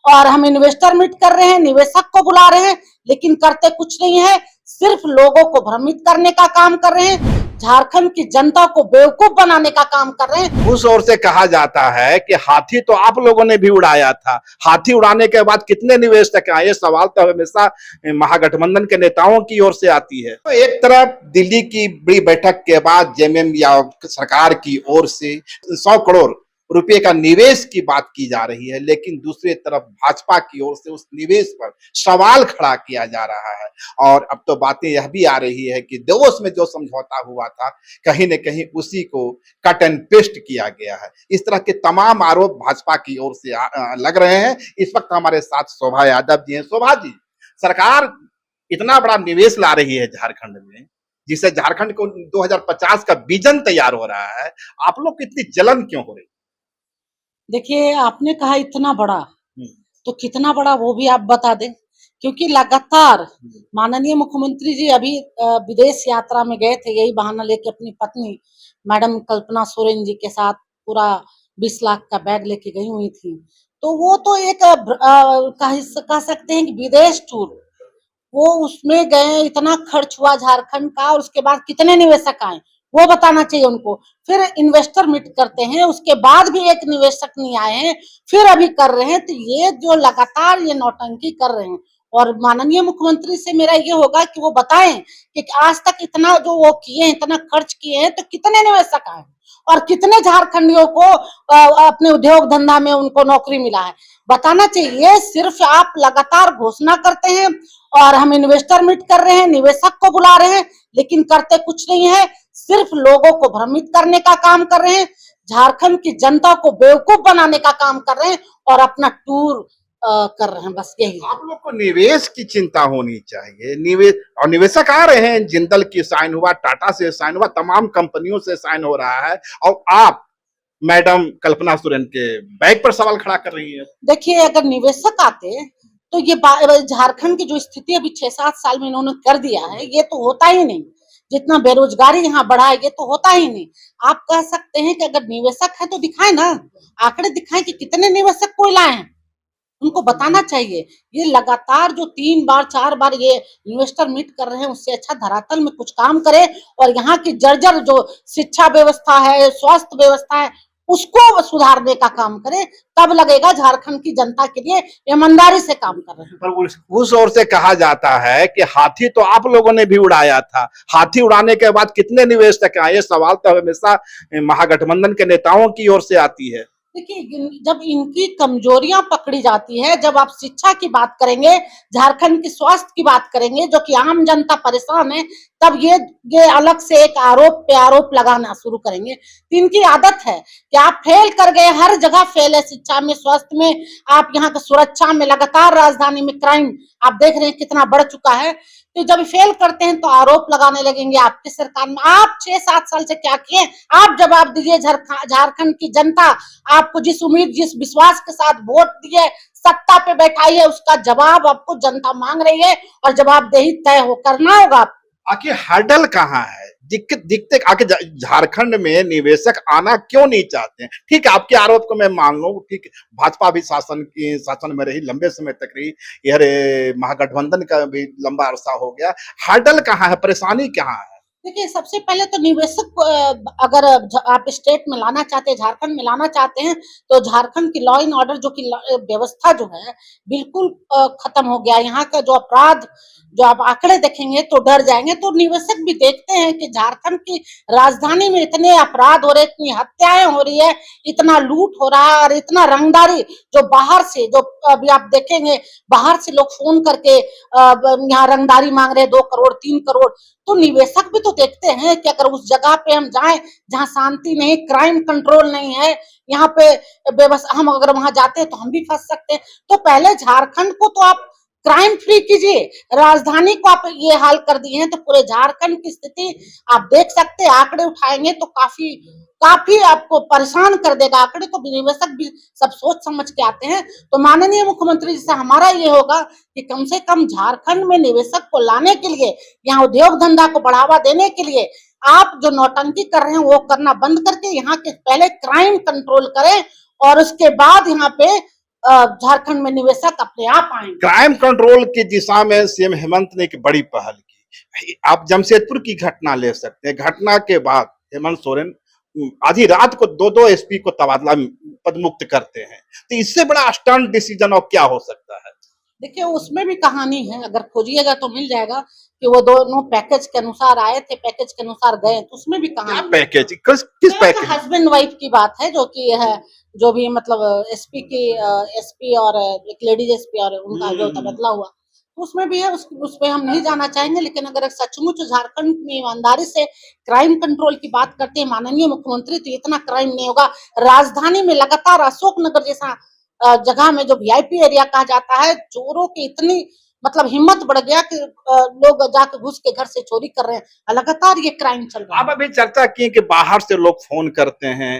और हम investor meet कर रहे हैं, निवेशक को बुला रहे हैं, लेकिन करते कुछ नहीं है, सिर्फ लोगों को भ्रमित करने का काम कर रहे हैं, झारखंड की जनता को बेवकूफ बनाने का काम कर रहे हैं। उस ओर से कहा जाता है कि हाथी तो आप लोगों ने भी उड़ाया था, हाथी उड़ाने के बाद कितने निवेशक आए? ये सवाल तो हमेशा महागठबंधन के नेताओं की ओर से आती है। तो एक तरफ दिल्ली की बड़ी बैठक के बाद जेएमएम या सरकार की ओर से 100 करोड़ रुपए का निवेश की बात की जा रही है, लेकिन दूसरी तरफ भाजपा की ओर से उस निवेश पर सवाल खड़ा किया जा रहा है। और अब तो बातें यह भी आ रही है कि देवोस में जो समझौता हुआ था, कहीं न कहीं उसी को कट एंड पेस्ट किया गया है। इस तरह के तमाम आरोप भाजपा की ओर से लग रहे हैं। इस वक्त हमारे साथ शोभा यादव जी हैं। शोभा जी, सरकार इतना बड़ा निवेश ला रही है झारखंड में, जिससे झारखंड को 2050 का विजन तैयार हो रहा है, आप लोग को इतनी जलन क्यों हो रही? देखिए, आपने कहा इतना बड़ा, तो कितना बड़ा वो भी आप बता दें, क्योंकि लगातार माननीय मुख्यमंत्री जी अभी विदेश यात्रा में गए थे, यही बहाना लेके अपनी पत्नी मैडम कल्पना सोरेन जी के साथ पूरा 20 लाख का बैग लेके गई हुई थी। तो वो तो एक कह सकते हैं कि विदेश टूर, वो उसमें गए, इतना खर्च हुआ झारखंड का, और उसके बाद कितने निवेशक आए वो बताना चाहिए उनको। फिर इन्वेस्टर मीट करते हैं, उसके बाद भी एक निवेशक नहीं आए हैं, फिर अभी कर रहे हैं। तो ये जो लगातार ये नौटंकी कर रहे हैं, और माननीय मुख्यमंत्री से मेरा ये होगा कि वो बताएं कि आज तक इतना जो वो किए हैं, इतना खर्च किए हैं, तो कितने निवेशक आए और कितने झारखंडियों को अपने उद्योग धंधा में उनको नौकरी मिला है, बताना चाहिए। सिर्फ आप लगातार घोषणा करते हैं और हम इन्वेस्टर मीट कर रहे हैं, निवेशक को बुला रहे हैं, लेकिन करते कुछ नहीं है, सिर्फ लोगों को भ्रमित करने का काम कर रहे हैं, झारखंड की जनता को बेवकूफ बनाने का काम कर रहे हैं और अपना टूर कर रहे हैं। बस यही। आप लोग को निवेश की चिंता होनी चाहिए। निवेश और निवेशक आ रहे हैं, जिंदल की साइन हुआ, टाटा से साइन हुआ, तमाम कंपनियों से साइन हो रहा है, और आप मैडम कल्पना सोरेन के बैग पर सवाल खड़ा कर रही है। देखिए, अगर निवेशक आते तो ये झारखंड की जो स्थिति अभी 6-7 साल में इन्होंने कर दिया है, ये तो होता ही नहीं। जितना बेरोजगारी यहाँ बढ़ा है, ये तो होता ही नहीं। आप कह सकते हैं कि अगर निवेशक है तो दिखाए ना, आंकड़े दिखाएं कि कितने निवेशक को लाए हैं, उनको बताना चाहिए। ये लगातार जो 3 बार 4 बार ये इन्वेस्टर मीट कर रहे हैं, उससे अच्छा धरातल में कुछ काम करे और यहाँ की जर्जर जो शिक्षा व्यवस्था है, स्वास्थ्य व्यवस्था है, उसको सुधारने का काम करे, तब लगेगा झारखंड की जनता के लिए ईमानदारी से काम कर रहे हैं। पर उस ओर से कहा जाता है कि हाथी तो आप लोगों ने भी उड़ाया था, हाथी उड़ाने के बाद कितने निवेशक आए? ये सवाल तो हमेशा महागठबंधन के नेताओं की ओर से आती है। देखिए, जब इनकी कमजोरियां पकड़ी जाती है, जब आप शिक्षा की बात करेंगे, झारखंड की स्वास्थ्य की बात करेंगे, जो कि आम जनता परेशान है, तब ये अलग से एक आरोप पे आरोप लगाना शुरू करेंगे। तो इनकी आदत है कि आप फेल कर गए, हर जगह फेल है, शिक्षा में, स्वास्थ्य में, आप यहाँ की सुरक्षा में, लगातार राजधानी में क्राइम आप देख रहे हैं कितना बढ़ चुका है। तो जब फेल करते हैं तो आरोप लगाने लगेंगे आपकी सरकार में। आप 6-7 साल से क्या किए, आप जवाब दीजिए। झारखंड की जनता आपको जिस उम्मीद, जिस विश्वास के साथ वोट दिए, सत्ता पे बैठाई है, उसका जवाब आपको जनता मांग रही है, और जवाबदेही तय हो करना होगा। आखिर हर्डल कहाँ है? दिक्कत आके झारखंड में निवेशक आना क्यों नहीं चाहते हैं? ठीक है, आपके आरोप को मैं मान लूं, ठीक, भाजपा भी शासन में रही, लंबे समय तक रही, यार महागठबंधन का भी लंबा अरसा हो गया। हर्डल कहाँ है? परेशानी कहाँ है? देखिए, सबसे पहले तो निवेशक को अगर आप स्टेट में लाना चाहते हैं, झारखंड में लाना चाहते हैं, तो झारखंड की लॉ एंड ऑर्डर जो की व्यवस्था जो है, बिल्कुल खत्म हो गया। यहाँ का जो अपराध, जो आप आंकड़े देखेंगे तो डर जाएंगे। तो निवेशक भी देखते हैं कि झारखंड की राजधानी में इतने अपराध हो रहे, इतनी हत्याएं हो रही है, इतना लूट हो रहा है, और इतना रंगदारी जो बाहर से, जो अभी आप देखेंगे बाहर से लोग फोन करके यहाँ रंगदारी मांग रहे हैं, 2 करोड़ 3 करोड़। तो निवेशक भी तो देखते हैं कि अगर उस जगह पे हम जाएं जहां शांति नहीं, क्राइम कंट्रोल नहीं है, यहाँ पे व्यवस्था, हम अगर वहां जाते हैं तो हम भी फंस सकते हैं। तो पहले झारखंड को तो आप क्राइम फ्री कीजिए, राजधानी को आप ये हाल कर दिए हैं, तो पूरे झारखंड की स्थिति आप देख सकते हैं। आंकड़े उठाएंगे तो काफी काफी आपको परेशान कर देगा। आंकड़े तो निवेशक भी सब सोच समझ के आते हैं। तो माननीय मुख्यमंत्री जी से हमारा ये होगा कि कम से कम झारखंड में निवेशक को लाने के लिए, यहाँ उद्योग धंधा को बढ़ावा देने के लिए आप जो नौटंकी कर रहे हैं वो करना बंद करके यहाँ के पहले क्राइम कंट्रोल करें, और उसके बाद यहाँ पे झारखंड में निवेशक अपने आप आएंगे। क्राइम कंट्रोल की दिशा में सीएम हेमंत ने एक बड़ी पहल की। आप जमशेदपुर की घटना ले सकते हैं। घटना के बाद हेमंत सोरेन आधी रात को दो एसपी को तबादला पदमुक्त करते हैं। तो इससे बड़ा स्टंट डिसीजन और क्या हो सकता है? देखिए उसमें भी कहानी है, अगर खोजिएगा तो मिल जाएगा कि वो दोनों पैकेज के अनुसार आए थे, पैकेज के अनुसार गए, तो उसमें भी क्या कहानी पैकेज, किस पैकेज? हस्बैंड वाइफ की बात है, जो कि है, जो भी मतलब एसपी और एक लेडीज एसपी और उनका जो तबादला हुआ, उसमें भी है। उस पे हम नहीं जाना चाहेंगे, लेकिन अगर सचमुच झारखंड में ईमानदारी से क्राइम कंट्रोल की बात करते हैं माननीय मुख्यमंत्री, तो इतना क्राइम नहीं होगा। राजधानी में लगातार अशोकनगर जैसा जगह में जो वीआईपी एरिया कहा जाता है, चोरों की इतनी मतलब हिम्मत बढ़ गया कि लोग जाकर घुस के घर से चोरी कर रहे हैं। लगातार ये क्राइम चल रहा है। आप अभी चर्चा किए कि बाहर से लोग फोन करते हैं,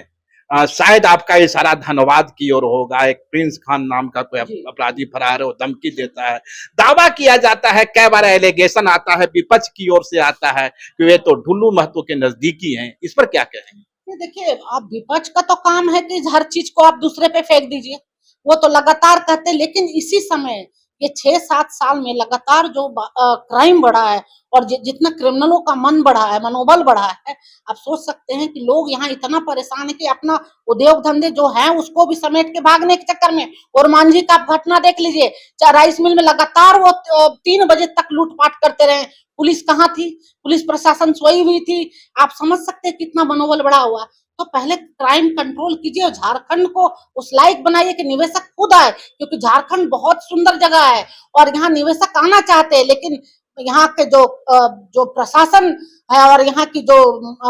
शायद आपका इशारा धन्यवाद की ओर होगा। एक प्रिंस खान नाम का कोई अपराधी फरार है, वो धमकी देता है, दावा किया जाता है, कई बार एलिगेशन आता है विपक्ष की ओर से आता है कि वे तो ढुल्लू महतो के नजदीकी हैं। इस पर क्या कहेंगे? देखिए, आप विपक्ष का तो काम है कि हर चीज को आप दूसरे पे फेंक दीजिए, वो तो लगातार कहते हैं। लेकिन इसी समय ये 6-7 साल में लगातार जो क्राइम बढ़ा है और जितना क्रिमिनलों का मन बढ़ा है, मनोबल बढ़ा है, आप सोच सकते हैं कि लोग यहाँ इतना परेशान है कि अपना उद्योग धंधे जो है उसको भी समेट के भागने के चक्कर में। और मांझी का घटना देख लीजिए, चाहे राइस मिल में लगातार वो 3 बजे तक लूटपाट करते रहे। पुलिस कहाँ थी? पुलिस प्रशासन सोई हुई थी। आप समझ सकते हैं कितना मनोबल बढ़ा हुआ। तो पहले क्राइम कंट्रोल कीजिए और झारखंड को उस लायक बनाइए कि निवेशक खुद आए, क्योंकि झारखंड बहुत सुंदर जगह है और यहाँ निवेशक आना चाहते हैं। लेकिन यहाँ के जो प्रशासन है और यहाँ की जो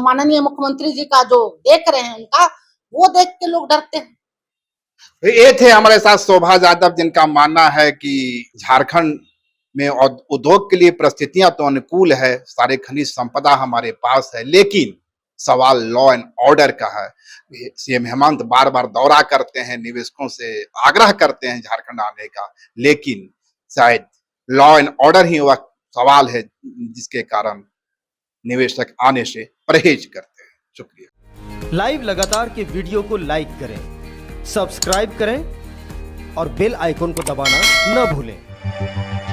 माननीय मुख्यमंत्री जी का जो देख रहे हैं उनका, वो देख के लोग डरते हैं। ये थे हमारे साथ शोभा यादव, जिनका मानना है कि झारखंड में उद्योग के लिए परिस्थितियां तो अनुकूल है, सारे खनिज संपदा हमारे पास है, लेकिन सवाल लॉ एंड ऑर्डर का है। सीएम हेमंत बार बार दौरा करते हैं, निवेशकों से आग्रह करते हैं झारखंड आने का, लेकिन शायद लॉ एंड ऑर्डर ही वह सवाल है जिसके कारण निवेशक आने से परहेज करते हैं। शुक्रिया। लाइव लगातार के वीडियो को लाइक करें, सब्सक्राइब करें और बेल आइकन को दबाना न भूलें।